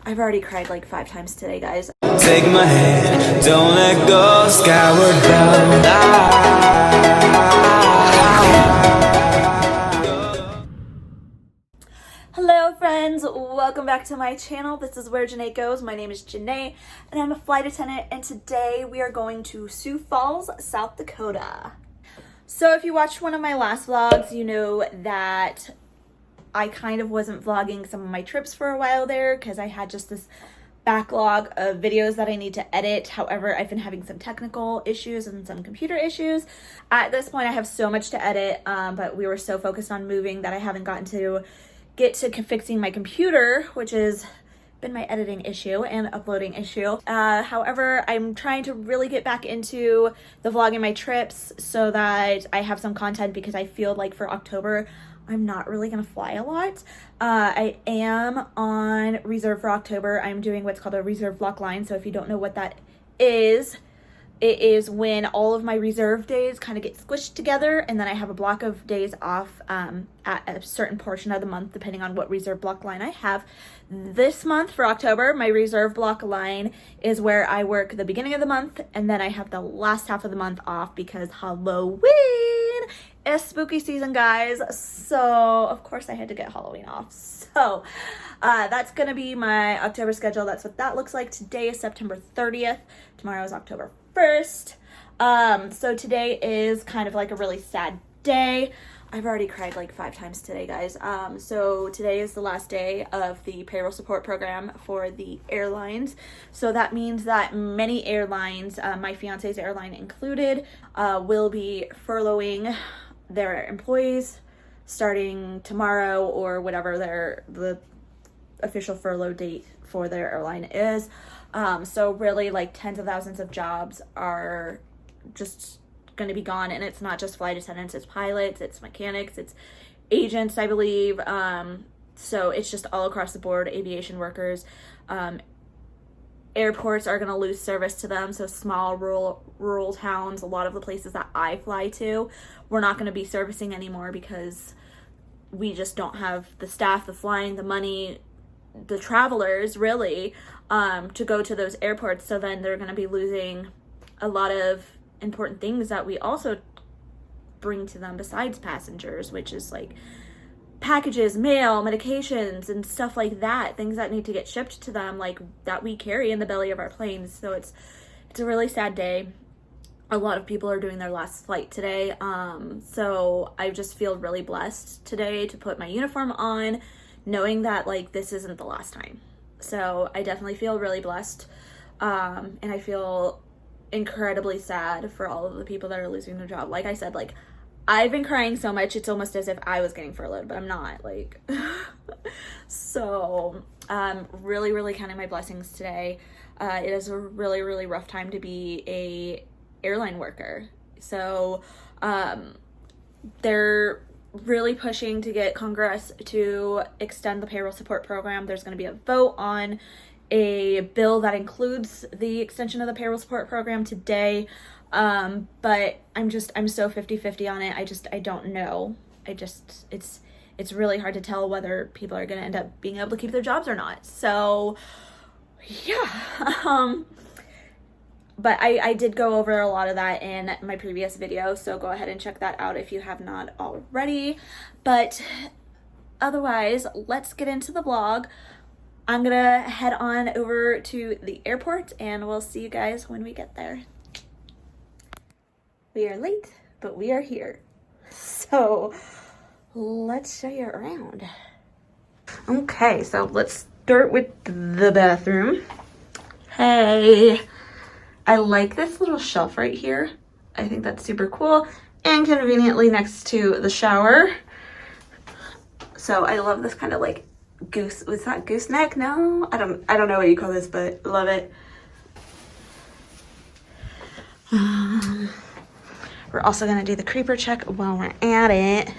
I've already cried like 5 times today, guys. Take my hand, don't let go, skyward bound. Hello friends, welcome back to my channel. This is Where Janae Goes. My name is Janae and I'm a flight attendant, and today we are going to Sioux Falls, South Dakota. So if you watched one of my last vlogs, you know that I kind of wasn't vlogging some of my trips for a while there because I had just this backlog of videos that I need to edit. However, I've been having some technical issues and some computer issues. At this point, I have so much to edit, but we were so focused on moving that I haven't gotten to get to fixing my computer, which has been my editing issue and uploading issue. However, I'm trying to really get back into the vlogging my trips so that I have some content, because I feel like for October, I'm not really gonna fly a lot. I am on reserve for October. I'm doing what's called a reserve block line. So if you don't know what that is, it is when all of my reserve days kind of get squished together, and then I have a block of days off at a certain portion of the month, depending on what reserve block line I have. This month for October, my reserve block line is where I work the beginning of the month, and then I have the last half of the month off because Halloween is spooky season, guys. So of course I had to get Halloween off. So that's gonna be my October schedule. That's what that looks like. Today is September 30th. Tomorrow is October 1st. So today is kind of like a really sad day. I've already cried like 5 times today, guys. So today is the last day of the payroll support program for the airlines. So that means that many airlines, my fiance's airline included, will be furloughing their employees starting tomorrow or whatever the official furlough date for their airline is. So really, like, tens of thousands of jobs are just going to be gone, and it's not just flight attendants, it's pilots, it's mechanics, it's agents, I believe. So it's just all across the board, aviation workers. Airports are going to lose service to them, so small rural towns, a lot of the places that I fly to, we're not going to be servicing anymore because we just don't have the staff, the flying, the money, the travelers really, to go to those airports. So then they're going to be losing a lot of important things that we also bring to them besides passengers, which is like packages, mail, medications, and stuff like that, things that need to get shipped to them, like that we carry in the belly of our planes. So it's a really sad day. A lot of people are doing their last flight today. So I just feel really blessed today to put my uniform on, knowing that like this isn't the last time. So I definitely feel really blessed. And I feel incredibly sad for all of the people that are losing their job. Like I said, like I've been crying so much, it's almost as if I was getting furloughed, but I'm not, like. So really counting my blessings today. It is a really rough time to be a airline worker. So they're really pushing to get Congress to extend the payroll support program. There's going to be a vote on a bill that includes the extension of the payroll support program today. But I'm so 50-50 on it. I don't know. It's really hard to tell whether people are going to end up being able to keep their jobs or not. So yeah. But I did go over a lot of that in my previous video, so go ahead and check that out if you have not already. But otherwise, let's get into the vlog. I'm gonna head on over to the airport and we'll see you guys when we get there. We are late, but we are here. So let's show you around. Okay, so let's start with the bathroom. Hey, I like this little shelf right here. I think that's super cool and conveniently next to the shower. So I love this kind of like was that gooseneck? No, I don't know what you call this, but I love it. We're also gonna do the creeper check while we're at it.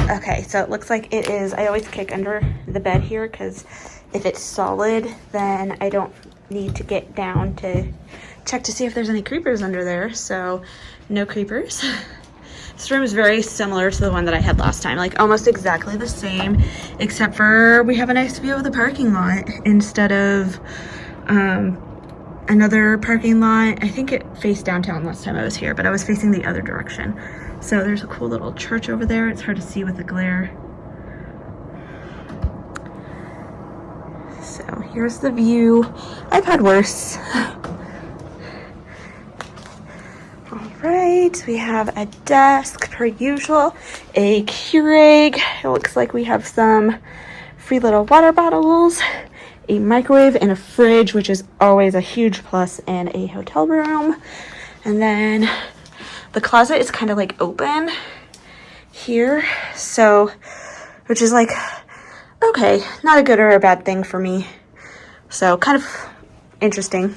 Okay, so it looks like it is, I always kick under the bed here because if it's solid, then I don't need to get down to check to see if there's any creepers under there. So no creepers. This room is very similar to the one that I had last time, like almost exactly the same, except for we have a nice view of the parking lot instead of another parking lot. I think it faced downtown last time I was here, but I was facing the other direction. So there's a cool little church over there. It's hard to see with the glare. So here's the view. I've had worse. All right, we have a desk per usual, a Keurig. It looks like we have some free little water bottles, a microwave, and a fridge, which is always a huge plus in a hotel room. And then the closet is kind of like open here, so, which is like, okay, not a good or a bad thing for me. So kind of interesting.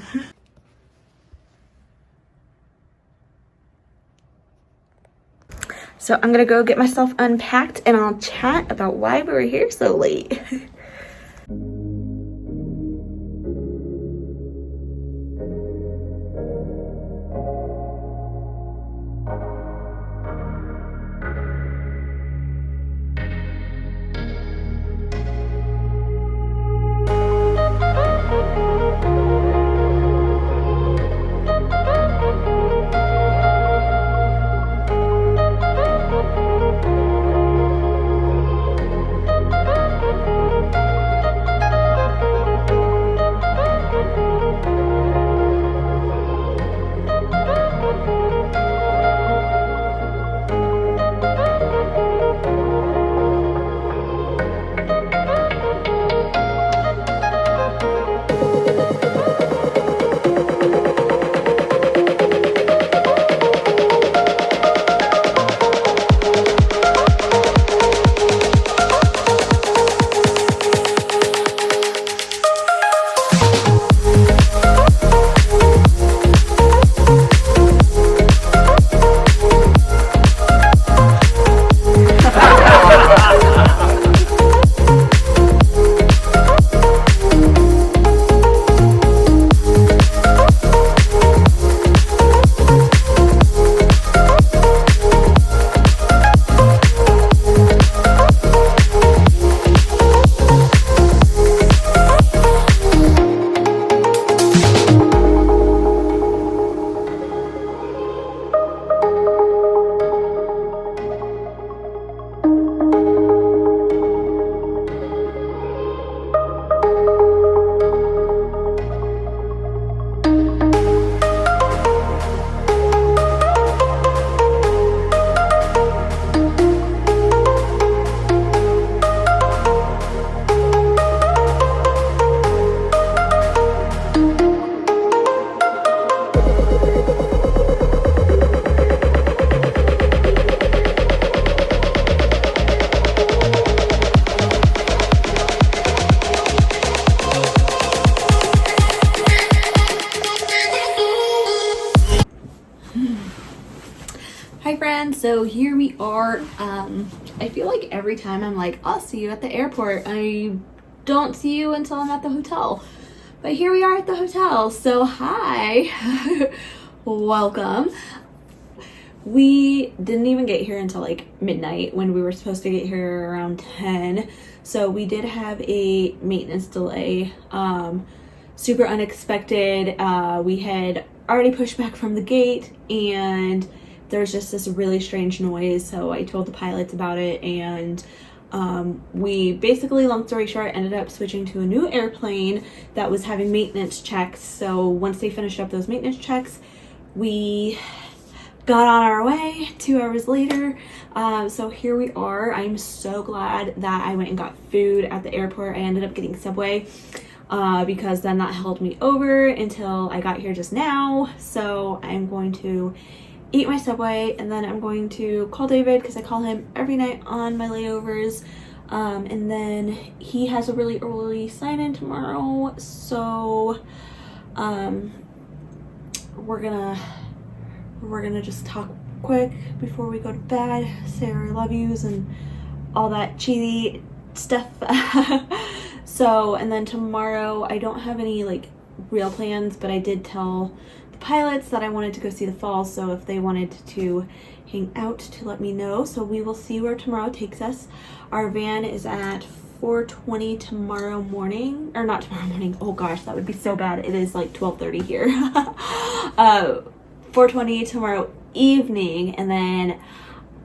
So I'm gonna go get myself unpacked and I'll chat about why we were here so late. Hi friends, so here we are. I feel like every time I'm like, I'll see you at the airport, I don't see you until I'm at the hotel. But here we are at the hotel, so hi, welcome. We didn't even get here until like midnight when we were supposed to get here around 10. So we did have a maintenance delay, super unexpected. We had already pushed back from the gate and there was just this really strange noise, so I told the pilots about it, and we basically, long story short, ended up switching to a new airplane that was having maintenance checks. So once they finished up those maintenance checks, we got on our way 2 hours later. So here we are. I'm so glad that I went and got food at the airport. I ended up getting Subway because then that held me over until I got here just now. So I'm going to eat my Subway, and then I'm going to call David because I call him every night on my layovers, and then he has a really early sign-in tomorrow, so we're gonna just talk quick before we go to bed, say our love yous and all that cheesy stuff. So, and then tomorrow I don't have any like real plans, but I did tell the pilots that I wanted to go see the falls, so if they wanted to hang out to let me know. So we will see where tomorrow takes us. Our van is at 4:20 tomorrow morning, or not tomorrow morning, oh gosh, that would be so bad. It is like 12:30 here. 4:20 tomorrow evening, and then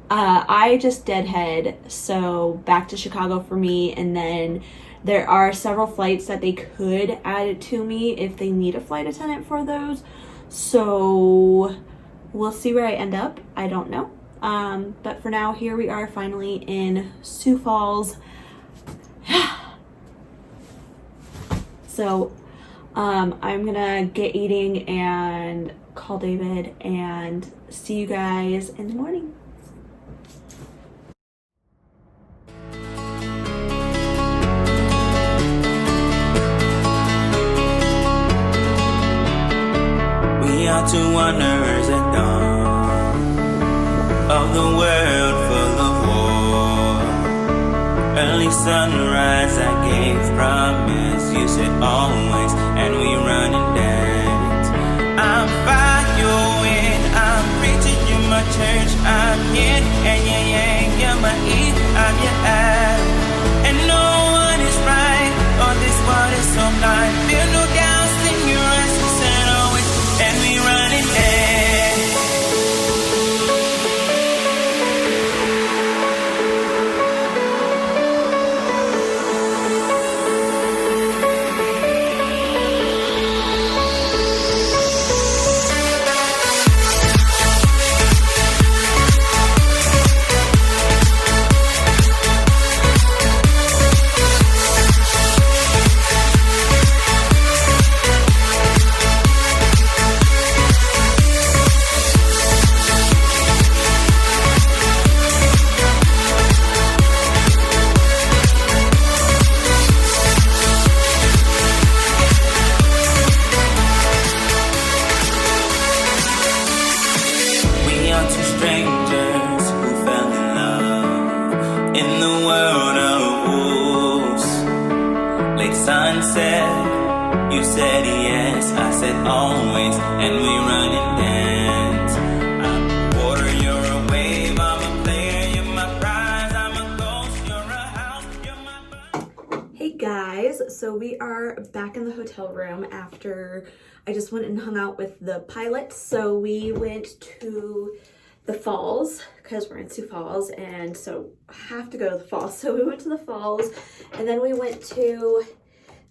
I just deadhead, so back to Chicago for me, and then there are several flights that they could add it to me if they need a flight attendant for those. So we'll see where I end up. I don't know. But for now, here we are finally in Sioux Falls. So I'm gonna get eating and call David and see you guys in the morning. We are two wanderers at dawn of the world full of war. Early sunrise, I gave promise. You said always, and we run and dance. I'm following, I'm preaching, you're my church. I'm yin and yang yang, you're my Eve, I'm your Adam. And no one is right, oh this world is so blind. Feel no doubt, sing your answers and always, and we run and dance. Sunset, you said yes, I said always, and we run and dance. I'm a water, you're a wave, I'm a player, you're my prize, I'm a ghost, you're a house, you're my... Hey guys, so we are back in the hotel room after I just went and hung out with the pilots. So we went to the falls because we're in Sioux Falls, and so have to go to the falls. So we went to the falls, and then we went to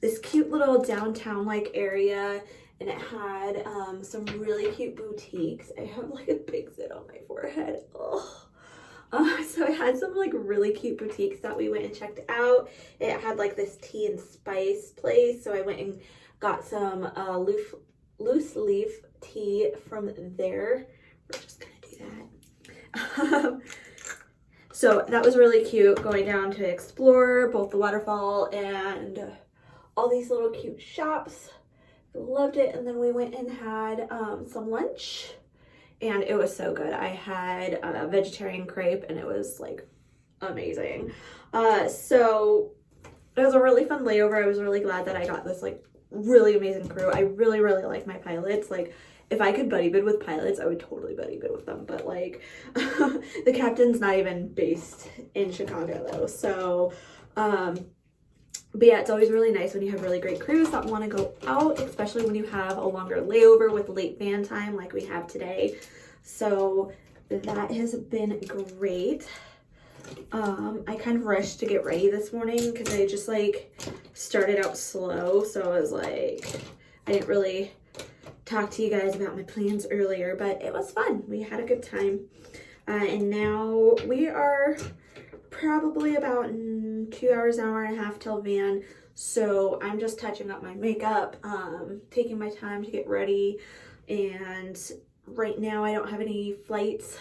this cute little downtown like area, and it had some really cute boutiques. I have like a big zit on my forehead. Oh. So it had some like really cute boutiques that we went and checked out. It had like this tea and spice place, so I went and got some loose leaf tea from there. We're just gonna do that. So that was really cute, going down to explore both the waterfall and all these little cute shops. Loved it. And then we went and had some lunch, and it was so good. I had a vegetarian crepe, and it was like amazing. So it was a really fun layover. I was really glad that I got this like really amazing crew. I really like my pilots. Like, if I could buddy bid with pilots, I would totally buddy bid with them. But like the captain's not even based in Chicago though. So but yeah, it's always really nice when you have really great crews that want to go out, especially when you have a longer layover with late van time like we have today. So that has been great. I kind of rushed to get ready this morning because I just like started out slow. So I was like, I didn't really talk to you guys about my plans earlier, but it was fun. We had a good time. And now we are probably about 2 hours, an hour and a half till van. So I'm just touching up my makeup, taking my time to get ready. And right now I don't have any flights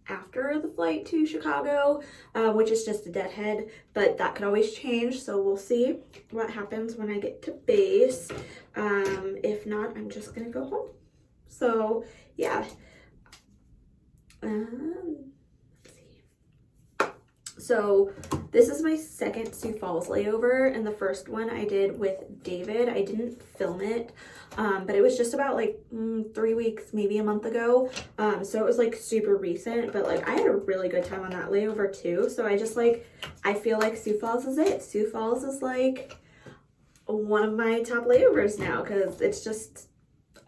after the flight to Chicago, which is just a deadhead, but that could always change. So we'll see what happens when I get to base. If not, I'm just gonna go home. So yeah. Let's see. So this is my second Sioux Falls layover, and the first one I did with David. I didn't film it, but it was just about like 3 weeks, maybe a month ago. So it was like super recent, but like I had a really good time on that layover too. So I just like, I feel like Sioux Falls is it. Sioux Falls is like one of my top layovers now because it's just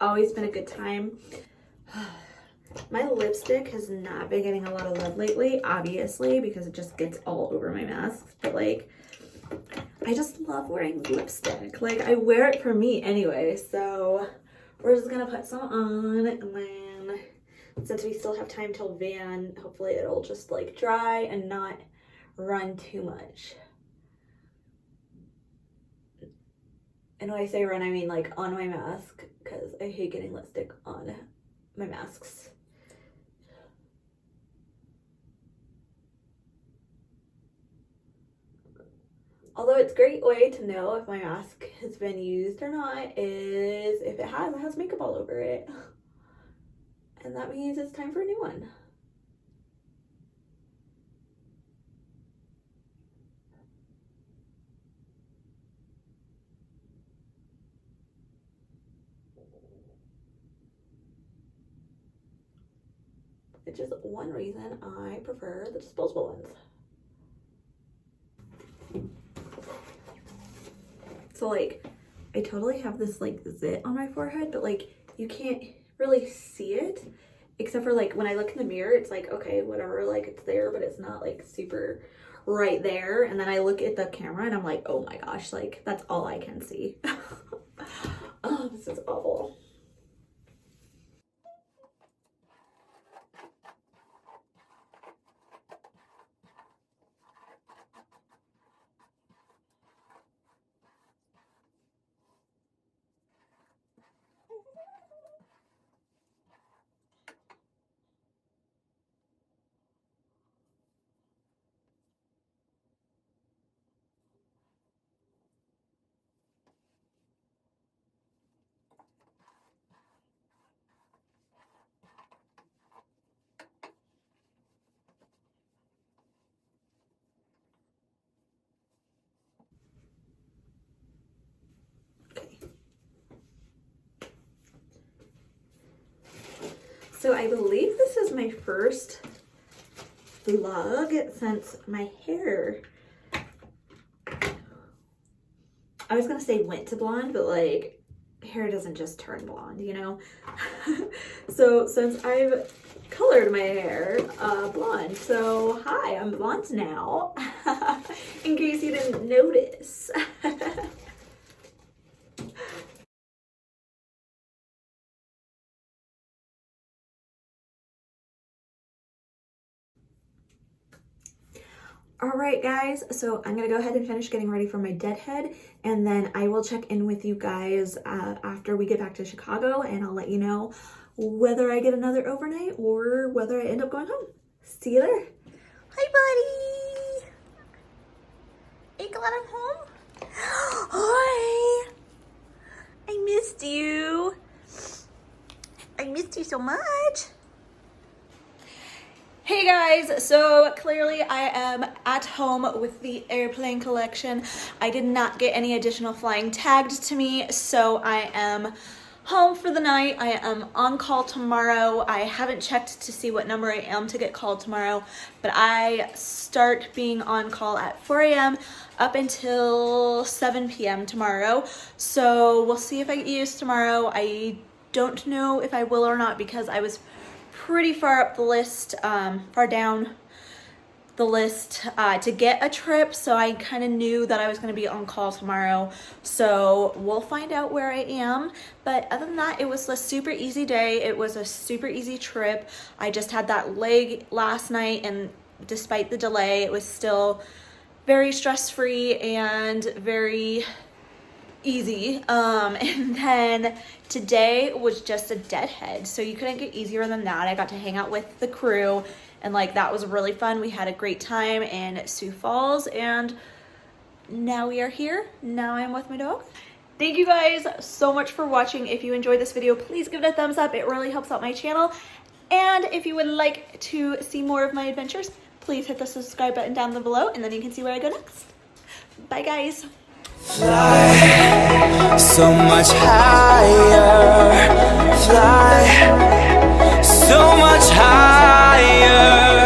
always been a good time. My lipstick has not been getting a lot of love lately, obviously, because it just gets all over my masks. But like, I just love wearing lipstick. Like, I wear it for me anyway. So we're just gonna put some on, and then since we still have time till van, hopefully it'll just like dry and not run too much. And when I say run, I mean like on my mask, because I hate getting lipstick on my masks. Although it's a great way to know if my mask has been used or not is if it has makeup all over it. And that means it's time for a new one. Which is one reason I prefer the disposable ones. So like, I totally have this like zit on my forehead, but like you can't really see it except for like when I look in the mirror, it's like, okay, whatever, like it's there, but it's not like super right there. And then I look at the camera and I'm like, oh my gosh, like that's all I can see. Oh, this is awful. So I believe this is my first vlog since my hair, I was gonna say went to blonde, but like hair doesn't just turn blonde, you know? So since I've colored my hair blonde, so hi, I'm blonde now, in case you didn't notice. All right, guys, so I'm gonna go ahead and finish getting ready for my deadhead, and then I will check in with you guys after we get back to Chicago, and I'll let you know whether I get another overnight or whether I end up going home. See you there. Hi, buddy. Are you glad I'm home? Hi. I missed you. I missed you so much. Hey guys, so clearly I am at home with the airplane collection. I did not get any additional flying tagged to me, so I am home for the night. I am on call tomorrow. I haven't checked to see what number I am to get called tomorrow, but I start being on call at 4 a.m. up until 7 p.m. tomorrow. So we'll see if I get used tomorrow. I don't know if I will or not because I was pretty far up the list, far down the list to get a trip, so I kind of knew that I was going to be on call tomorrow, so we'll find out where I am. But other than that, it was a super easy day. It was a super easy trip. I just had that leg last night, and despite the delay, it was still very stress-free and very easy. And then today was just a deadhead, so you couldn't get easier than that. I got to hang out with the crew, and like that was really fun. We had a great time in Sioux Falls, and now we are here. Now I'm with my dog. Thank you guys so much for watching. If you enjoyed this video, please give it a thumbs up. It really helps out my channel. And if you would like to see more of my adventures, please hit the subscribe button down below, and then you can see where I go next. Bye, guys. Fly so much higher, fly so much higher.